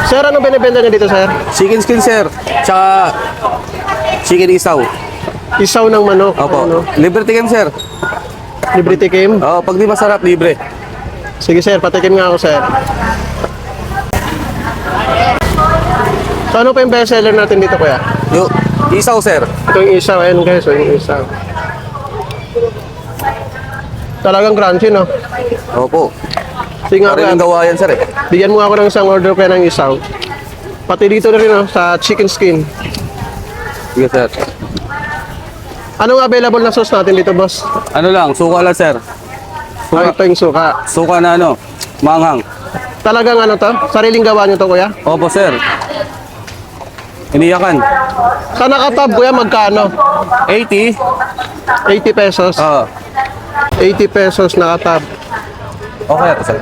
Sir, ano binibenta niyo dito, sir? Chicken skin, sir. Tsaka chicken isaw. Isaw ng manok. Opo. Ano? Libre tikim, sir. Libre tikim. Oo, pag di masarap, libre. Sige, sir. Patikim nga ako, sir. So, ano pa yung best seller natin dito, kuya? Yung isaw, sir. Ito yung isaw. Ayan, guys. So, yung isaw. Talagang crunchy, no? Opo. Sige nga, kuya. Sariling gawa yan, sir, eh. Bigyan mo ako ng isang order kuya ng isaw. Pati dito na rin, no? Sa chicken skin. Sige, sir. Anong available na sauce natin dito, boss? Ano lang, suka lang, sir. Ah, ito yung suka. Suka na ano, manghang. Talagang ano to? Sariling gawa nyo to, kuya? Opo, sir. Iniyakan. Sa nakatab, kuya, magkano? 80. 80 pesos. Oo. 80 pesos nakatab. Okay, sir.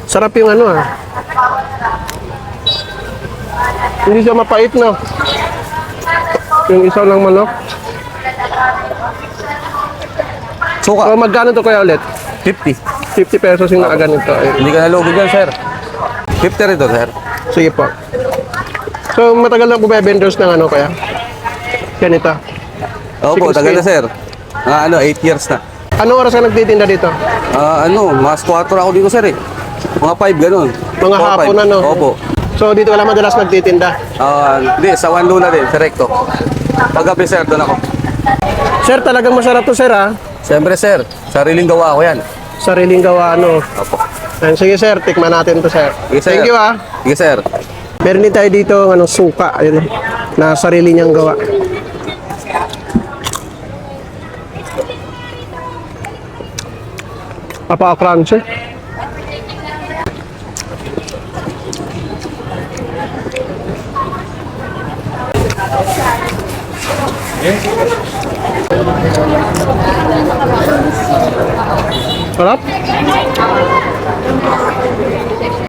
Sarap yung ano, ah. Hindi siya mapait, no? Yung isaw ng manok. Suka. So, magkano to, kuya, ulit? 50. 50 pesos yung nakaganito. Ayun. Hindi ka nalugod yan, sir. 50 rito, sir. Sige po. So, matagal na po ba vendors ng ano, kuya? Ganito. Opo, Chicken tagal na, skin. sir. Ano, 8 years na. Anong oras ka nagtitinda dito? Mas 4 ako dito, sir, eh. Mga 5, ganun. Mga 4, hapon 5. na, no? Opo. So, dito ka lang madalas nagtitinda. Hindi, sa One Luna din, sa Recto. Paggabi, sir, doon ako. Sir, talagang masarap to, sir, ha? Siyempre, sir, sariling gawa ko yan. Sariling gawa, ano? Opo. Ayan, sige, sir. Tikman natin to, sir. Sige, sir. Thank you, ha? Sige, sir. Meron din tayo dito, ano, suka. Ayun, na sarili niyang gawa. Papa-crunchy. Sarap.